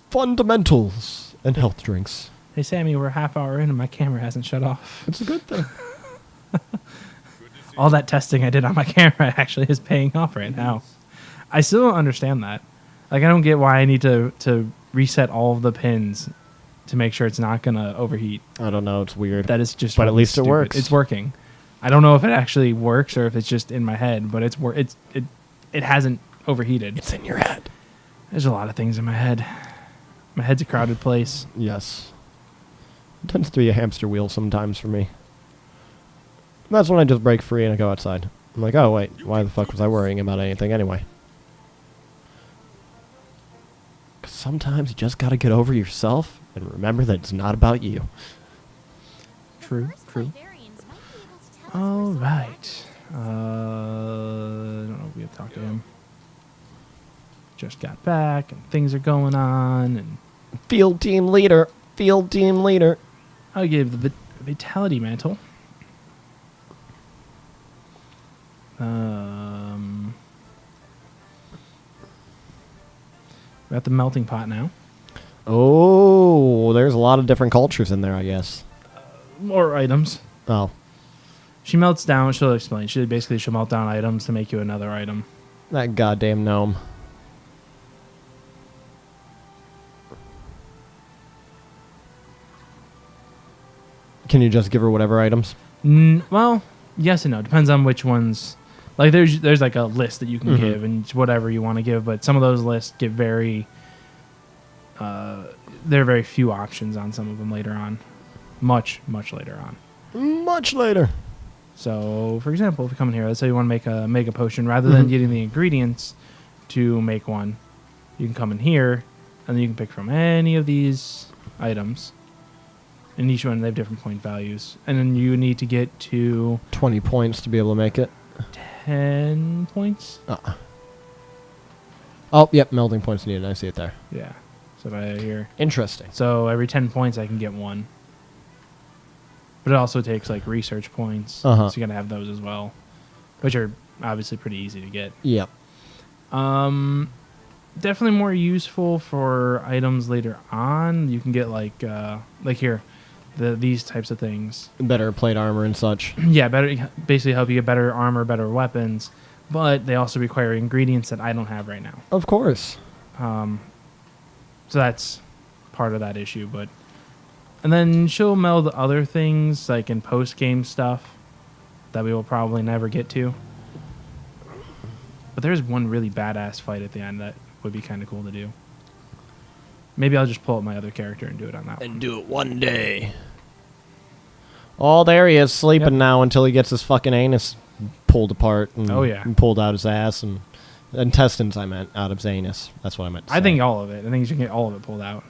Fundamentals and health drinks. Hey, Sammy, we're a half hour in and my camera hasn't shut off. It's a good thing. All that testing I did on my camera actually is paying off right now. I still don't understand that. Like, I don't get why I need to reset all of the pins to make sure it's not going to overheat. I don't know. It's weird. That is just But at least stupid. it works. It's working. I don't know if it actually works or if it's just in my head, but it hasn't overheated. It's in your head. There's a lot of things in my head. My head's a crowded place. Yes. It tends to be a hamster wheel sometimes for me. That's when I just break free and I go outside. I'm like, oh, wait, why the fuck was I worrying about anything anyway? 'Cause sometimes you just gotta get over yourself and remember that it's not about you. True, true. All right. I don't know if we have to talk to him. Just got back and things are going on. And Field team leader. Field team leader. I'll give the Vitality Mantle. We're at the melting pot now. Oh, there's a lot of different cultures in there, I guess. More items. Oh. She melts down. She'll explain. She'll melt down items to make you another item. That goddamn gnome. Can you just give her whatever items? Well, yes and no. Depends on which ones. Like, there's like a list that you can give, and it's whatever you want to give. But some of those lists get very... there are very few options on some of them later on. Much, much later on. Much later. So, for example, if you come in here, let's say you want to make a mega potion. Rather than getting the ingredients to make one, you can come in here, and then you can pick from any of these items. And each one, they have different point values. And then you need to get to... 20 points to be able to make it. 10 points? Oh, yep, melting points needed. I see it there. Yeah. So right here. Interesting. So every 10 points, I can get one. But it also takes, like, research points. So you got to have those as well. Which are obviously pretty easy to get. Yep. Definitely more useful for items later on. You can get, like here, these types of things. Better plate armor and such. Yeah, basically help you get better armor, better weapons. But they also require ingredients that I don't have right now. Of course. So that's part of that issue. And then she'll meld other things, like in post-game stuff, that we will probably never get to. But there's one really badass fight at the end that would be kind of cool to do. Maybe I'll just pull up my other character and do it on that one. And do it one day. Oh, there he is, sleeping now until he gets his fucking anus pulled apart. And, and pulled out his ass and intestines, I meant, out of his anus. That's what I meant to say. I think all of it. I think you should get all of it pulled out.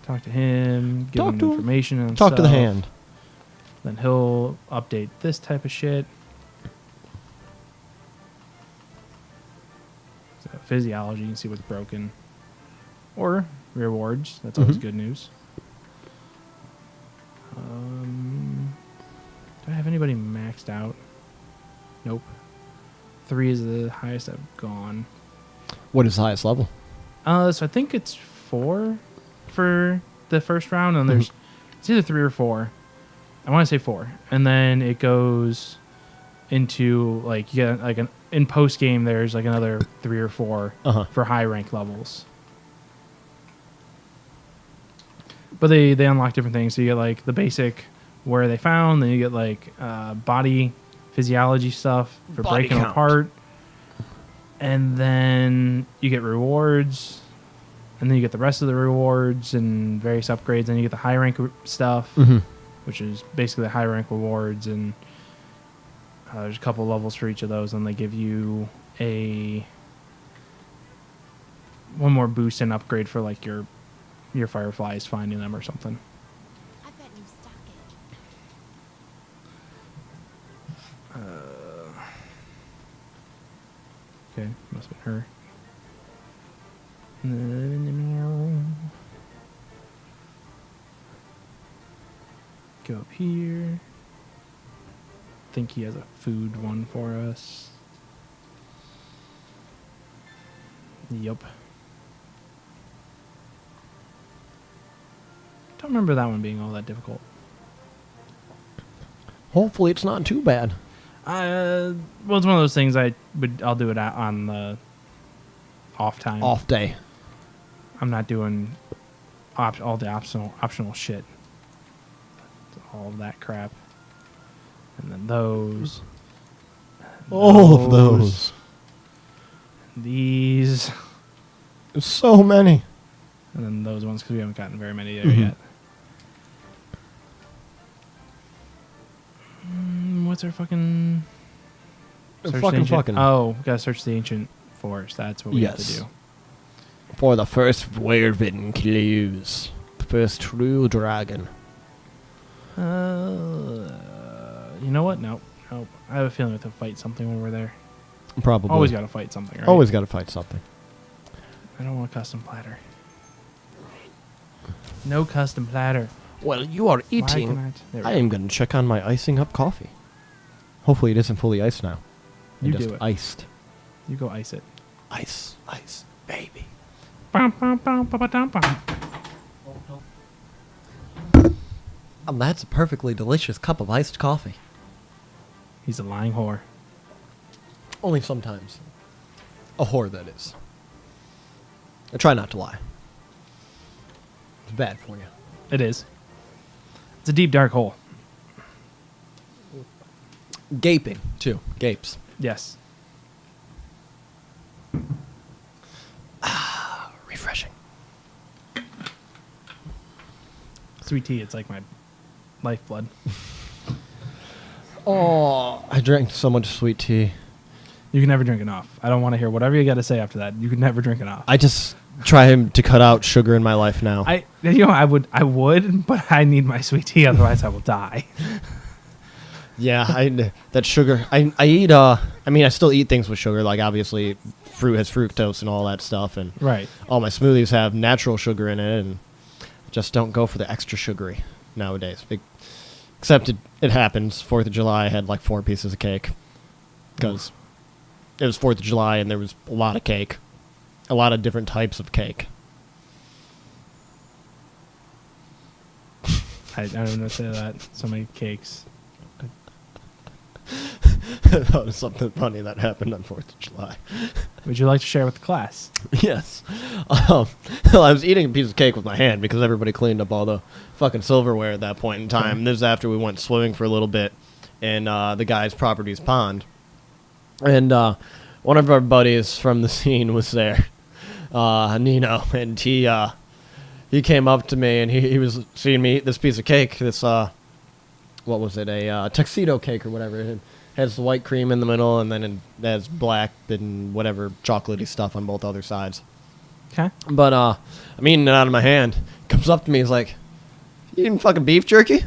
Talk to him, give him information and Talk to the hand. Then he'll update this type of shit. So physiology, you can see what's broken. Or rewards. That's always good news. Do I have anybody maxed out? Nope. 3 is the highest I've gone. What is the highest level? So I think it's 4 for the first round, and there's it's either 3 or 4. I want to say 4, and then it goes into like you get like in post game. There's like another 3 or 4 for high rank levels. But they unlock different things. So you get like the basic where they found, then you get like body physiology stuff for breaking them apart. And then you get rewards, and then you get the rest of the rewards and various upgrades. Then you get the high rank stuff, which is basically the high rank rewards. And there's a couple levels for each of those, and they give you one more boost and upgrade for like your fireflies, finding them or something. I bet you stuck it. Okay, must have been her. Go up here. Think he has a food one for us. Yup. Don't remember that one being all that difficult. Hopefully it's not too bad. Well, it's one of those things I'll do it on the off time. Off day. I'm not doing all the optional shit. All of that crap. And then those. All of those. These. There's so many. And then those ones, because we haven't gotten very many there yet. What's our fucking... Fucking. Oh, we gotta search the ancient forest. That's what we have to do. For the first Wyrven clues. The first true dragon. You know what? Nope. I have a feeling we have to fight something when we're there. Probably. Always gotta fight something, right? Always gotta fight something. I don't want a custom platter. No custom platter. Well, you are eating. I am going to check on my icing up coffee. Hopefully it isn't fully iced now. You just do it. Iced. You go ice it. Ice, baby. That's a perfectly delicious cup of iced coffee. He's a lying whore. Only sometimes. A whore, that is. I try not to lie. It's bad for you. It is. It's a deep, dark hole. Gaping, too. Gapes. Yes. Refreshing. Sweet tea, it's like my lifeblood. Oh, I drank so much sweet tea. You can never drink enough. I don't want to hear whatever you got to say after that. You can never drink enough. I just try to cut out sugar in my life now. I would, but I need my sweet tea, otherwise I will die. Yeah, that sugar. I eat. I mean, I still eat things with sugar. Like obviously, fruit has fructose and all that stuff, and right. All my smoothies have natural sugar in it, and just don't go for the extra sugary nowadays. Except it happens. 4th of July, I had like 4 pieces of cake because it was 4th of July, and there was a lot of cake, a lot of different types of cake. I don't know to say that. So many cakes. That was something funny that happened on 4th of July. Would you like to share with the class? Yes. Well, I was eating a piece of cake with my hand because everybody cleaned up all the fucking silverware at that point in time. This is after we went swimming for a little bit in the guy's property's pond. And one of our buddies from the scene was there, Nino, and he came up to me and he was seeing me eat this piece of cake, this, what was it, a tuxedo cake or whatever. It has the white cream in the middle and then it has black and whatever chocolatey stuff on both other sides. Okay. But I'm eating it out of my hand. He comes up to me, he's like, "You eating fucking beef jerky?"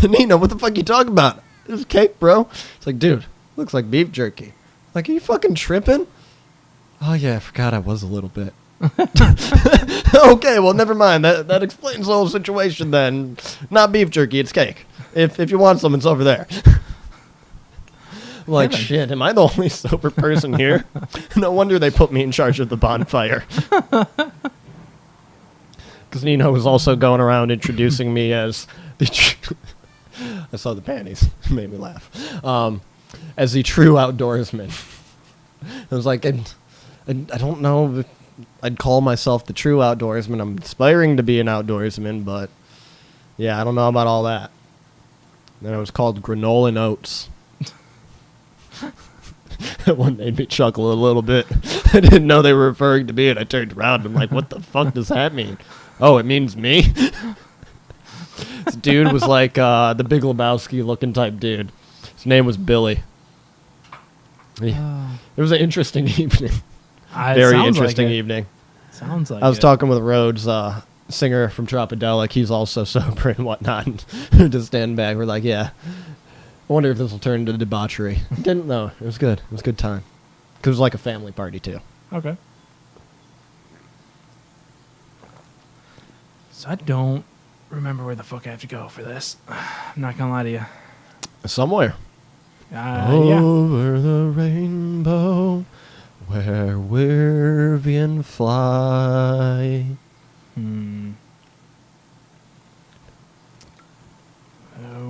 Nino, what the fuck you talking about? This is cake, bro. It's like, dude, looks like beef jerky. Like, are you fucking tripping? Oh yeah, I forgot I was a little bit. Okay, well, never mind. That explains the whole situation then. Not beef jerky, it's cake. If you want some, it's over there. I'm like, shit, am I the only sober person here? No wonder they put me in charge of the bonfire. Because Nino was also going around introducing me as the... I saw the panties. It made me laugh. As the true outdoorsman. I was like, I don't know if I'd call myself the true outdoorsman. I'm aspiring to be an outdoorsman, but yeah, I don't know about all that. Then it was called granola and oats. That one made me chuckle a little bit. I didn't know they were referring to me, and I turned around and I'm like, what the fuck does that mean? Oh, it means me? This dude was like the Big Lebowski looking type dude. His name was Billy. Yeah. It was an interesting evening. Very interesting evening. Sounds like I was talking with Rhodes, singer from Tropodelic. He's also sober and whatnot. And just standing back, we're like, yeah. I wonder if this will turn into debauchery. Didn't know. It was good. It was a good time. Because it was like a family party, too. Okay. So I don't remember where the fuck I have to go for this. I'm not gonna lie to you. Somewhere. Yeah. Over the rainbow, where Wyrven fly.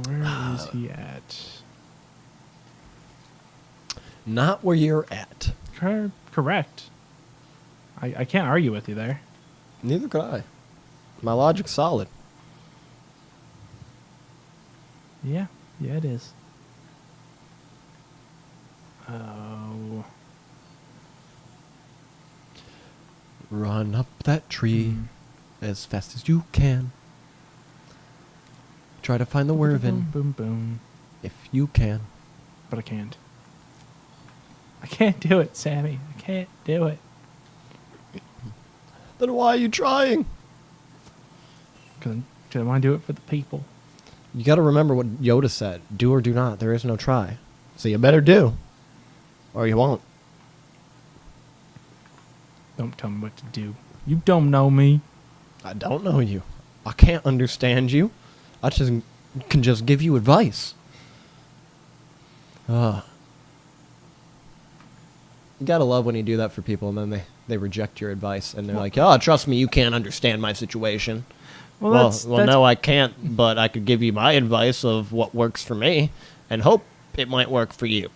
Where is he at? Not where you're at. Correct. I can't argue with you there. Neither could I. My logic's solid. Yeah, it is. Oh. Run up that tree as fast as you can. Try to find the Wyrven Boom, boom. if you can. But I can't. I can't do it, Sammy. I can't do it. Then why are you trying? Because I want to do it for the people. You got to remember what Yoda said. Do or do not. There is no try. So you better do. Or you won't. Don't tell me what to do. You don't know me. I don't know you. I can't understand you. I can just give you advice. You gotta love when you do that for people and then they reject your advice and they're like, oh, trust me, you can't understand my situation. Well, no, I can't, but I could give you my advice of what works for me and hope it might work for you.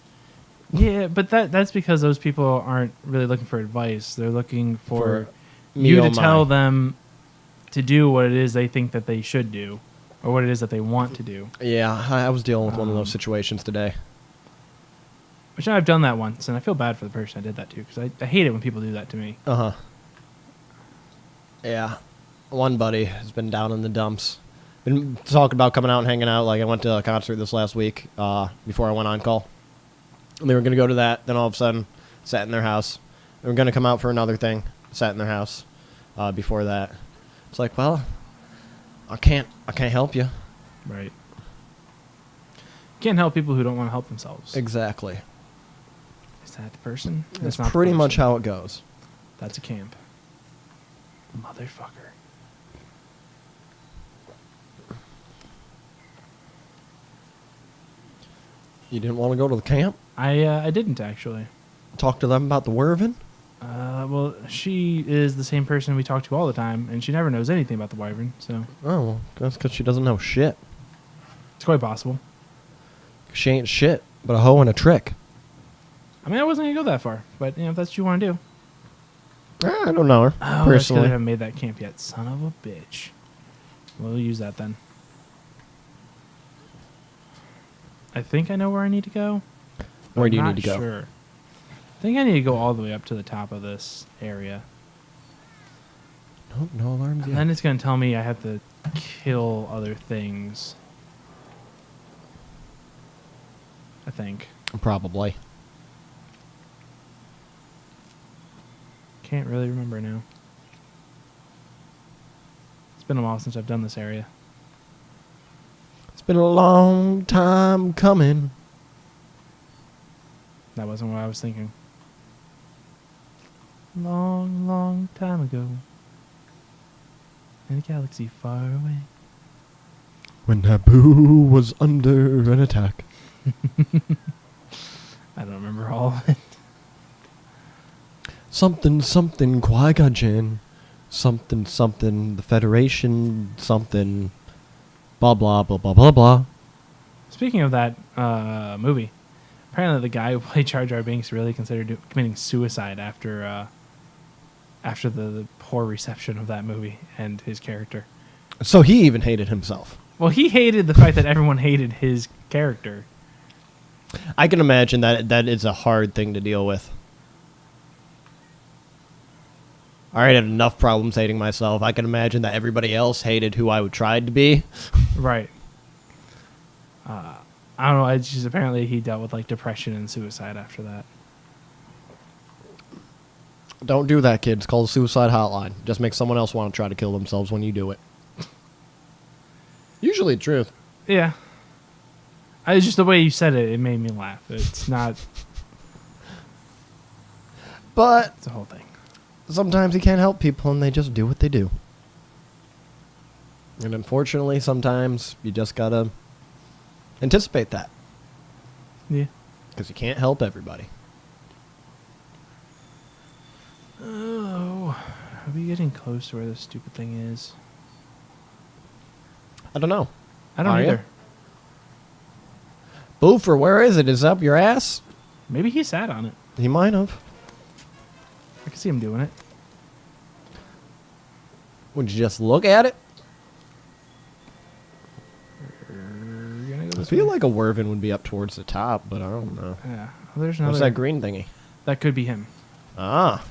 Yeah, but that's because those people aren't really looking for advice. They're looking for me, you oh to tell my. them to do what it is they think that they should do or what it is that they want to do. Yeah, I was dealing with one of those situations today. Which I've done that once, and I feel bad for the person I did that to because I hate it when people do that to me. Uh-huh. Yeah. One buddy has been down in the dumps. Been talking about coming out and hanging out. Like, I went to a concert this last week before I went on call. And they were going to go to that. Then all of a sudden, sat in their house. They were going to come out for another thing. Sat in their house before that. It's like, well, I can't help you. Right. Can't help people who don't want to help themselves. Exactly. Is that the person? That's not the pretty much person. how it goes. That's a camp. Motherfucker. You didn't want to go to the camp? I didn't actually. Talk to them about the Wyrven? Well, she is the same person we talk to all the time, and she never knows anything about the Wyvern, so Oh, well, that's because she doesn't know shit. it's quite possible. She ain't shit, but a hoe and a trick. I mean, I wasn't going to go that far, but if that's what you want to do. I don't know her, Oh, personally. I haven't made that camp yet. Son of a bitch. We'll use that then. I think I know where I need to go. Where do you I'm need to not go? Sure. I think I need to go all the way up to the top of this area. Nope, no alarms And yet. then it's going to tell me I have to kill other things. I think. Probably. Can't really remember now. It's been a while since I've done this area. It's been a long time coming. That wasn't what I was thinking. Long, long time ago. In a galaxy far away. When Naboo was under an attack. I don't remember all of it. Something, something, Qui-Gon Jinn. Something, something, the Federation, something. Blah, blah, blah, blah, blah, blah. Speaking of that movie, apparently the guy who played Jar Jar Binks really considered committing suicide after the poor reception of that movie and his character. So he even hated himself. Well, he hated the fact that everyone hated his character. I can imagine that is a hard thing to deal with. I already had enough problems hating myself. I can imagine that everybody else hated who I tried to be. Right. I don't know. It's just apparently he dealt with like depression and suicide after that. Don't do that, kids. Call the suicide hotline. Just make someone else want to try to kill themselves when you do it. Usually the truth. Yeah. It's just the way you said it. It made me laugh. It's not. But It's the whole thing. sometimes you can't help people and they just do what they do. And unfortunately, sometimes you just gotta anticipate that. Yeah. Because you can't help everybody. Oh, are we getting close to where this stupid thing is? I don't know. I don't Are either. Ya? Boofer, where is it? Is it up your ass? Maybe he sat on it. He might have. I can see him doing it. Would you just look at it? We're gonna go I this feel way. like a Wyrven would be up towards the top, but I don't know. Yeah. Oh, there's another. What's that green thingy? That could be him. Ah.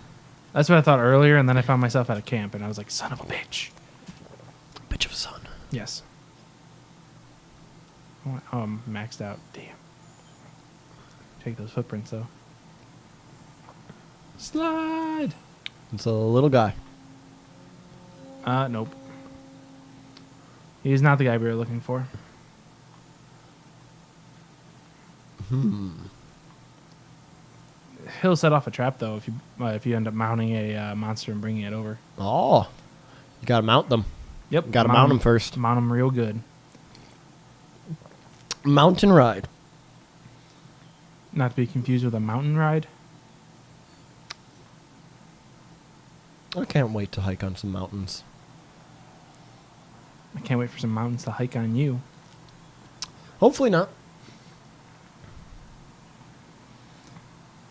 That's what I thought earlier, and then I found myself at a camp, and I was like, son of a bitch. Bitch of a son. Yes. Oh, I'm maxed out. Damn. Take those footprints, though. Slide! It's a little guy. Nope. He's not the guy we were looking for. He'll set off a trap, though, if you end up mounting a monster and bringing it over. Oh. You gotta mount them. Yep. Gotta mount them first. Mount them real good. Mountain ride. Not to be confused with a mountain ride. I can't wait to hike on some mountains. I can't wait for some mountains to hike on you. Hopefully not.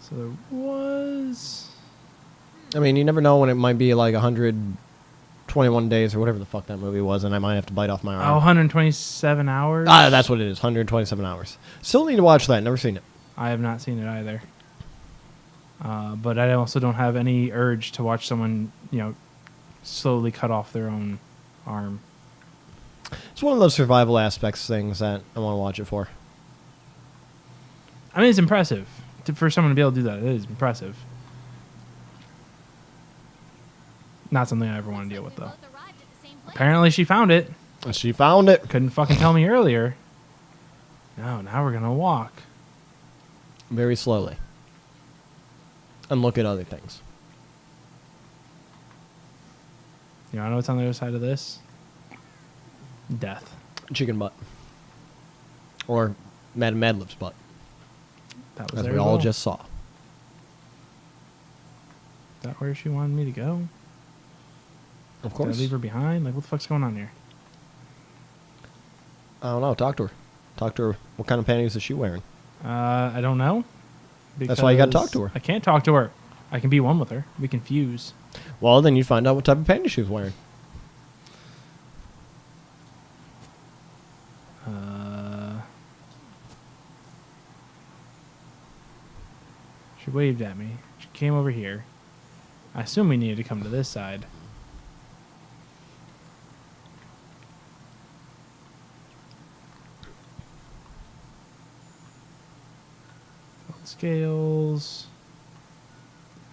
So there was... I mean, you never know when it might be like 121 days or whatever the fuck that movie was, and I might have to bite off my Oh, arm. 127 hours? Ah, that's what it is. 127 hours. Still need to watch that. Never seen it. I have not seen it either. But I also don't have any urge to watch someone, slowly cut off their own arm. It's one of those survival aspects things that I want to watch it for. I mean, it's impressive. For someone to be able to do that, it is impressive. Not something I ever want to deal with, though. Apparently she found it. She found it. Couldn't fucking tell me earlier. No, now we're going to walk. Very slowly. And look at other things. You know what's on the other side of this? Death. Chicken butt. Or Madam Madlib's butt. That was As there we as all well. just saw. Is that where she wanted me to go? Of Did course. I leave her behind? Like, what the fuck's going on here? I don't know. Talk to her. Talk to her. What kind of panties is she wearing? I don't know. That's why you gotta talk because to her. I can't talk to her. I can be one with her. We can fuse. Well, then you find out what type of panties she was wearing. She waved at me. She came over here. I assume we needed to come to this side. Scales.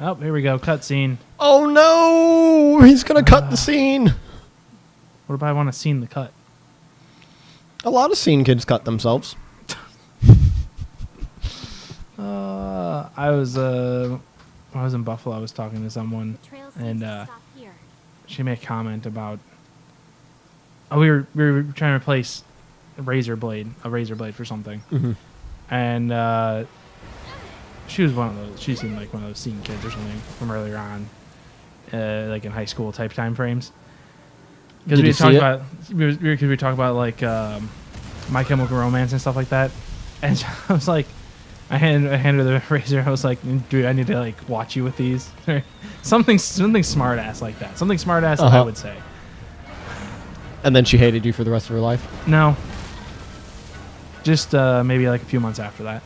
Oh, here we go. Cutscene. Oh no! He's gonna cut the scene. What if I want to scene the cut? A lot of scene kids cut themselves. I was when I was in Buffalo, I was talking to someone, The trail and seems to stop here. she made a comment about we were trying to replace a razor blade for something, and she was one of those. She seemed like one of those scene kids or something from earlier on, like in high school type time frames. Because Did we you talked see it? about we talked about like My Chemical Romance and stuff like that, and I was like, I handed her the razor. I was like, dude, I need to like watch you with these. something smart ass like that. Something smart ass I would say. And then she hated you for the rest of her life? No. Just maybe like a few months after that.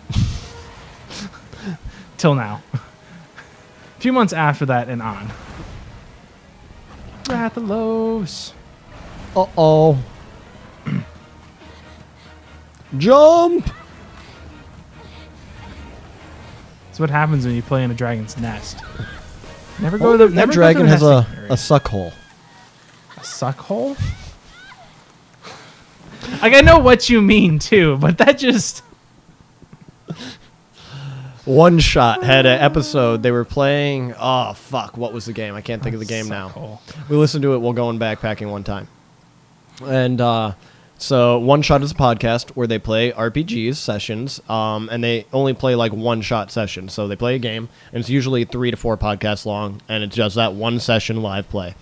Till now. A few months after that and on. Rathalos. Uh-oh. Jump! That's what happens when you play in a dragon's nest. Never Oh, go to the that never dragon go to has the nesting area. a suck hole. A suck hole? Like, I know what you mean, too, but that just... One Shot had an episode. They were playing... Oh, fuck. What was the game? I can't think of the game now. Suck hole. We listened to it while going backpacking one time. And so One Shot is a podcast where they play RPGs sessions, and they only play like one-shot sessions. So they play a game, and it's usually 3 to 4 podcasts long, and it's just that one session live play.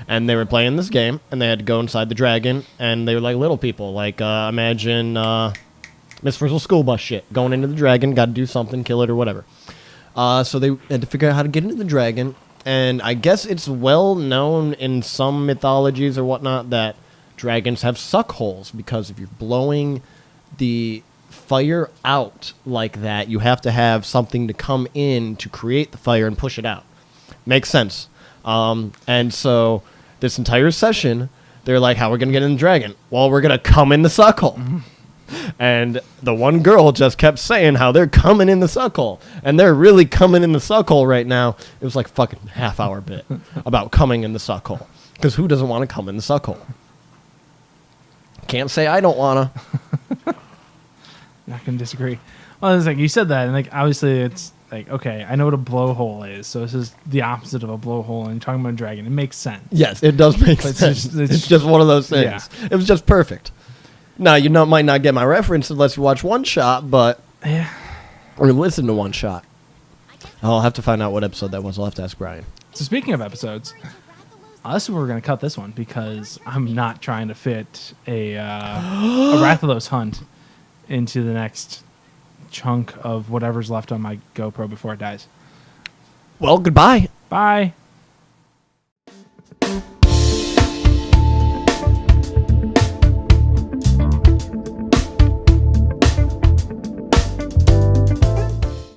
And they were playing this game, and they had to go inside the dragon, and they were like little people. Like, imagine Miss Frizzle school bus shit. Going into the dragon, got to do something, kill it or whatever. So they had to figure out how to get into the dragon, and I guess it's well known in some mythologies or whatnot that dragons have suck holes, because if you're blowing the fire out like that, you have to have something to come in to create the fire and push it out. Makes sense. And so this entire session, they're like, how are we going to get in the dragon? Well, we're going to come in the suck hole. Mm-hmm. And the one girl just kept saying how they're coming in the suck hole. And they're really coming in the suck hole right now. It was like a fucking half-hour bit about coming in the suck hole. Because who doesn't want to come in the suck hole? Can't say I don't want to. I can disagree. Well, it's like you said that, and like obviously it's like, okay, I know what a blowhole is, so this is the opposite of a blowhole, and you're talking about a dragon. It makes sense. Yes, it does make sense. It's just one of those things. Yeah. It was just perfect. Now, you might not get my reference unless you watch One Shot, but... Yeah. Or listen to One Shot. I'll have to find out what episode that was. I'll have to ask Brian. So speaking of episodes, this we're going to cut this one because I'm not trying to fit a Rathalos hunt into the next chunk of whatever's left on my GoPro before it dies. Well, goodbye. Bye.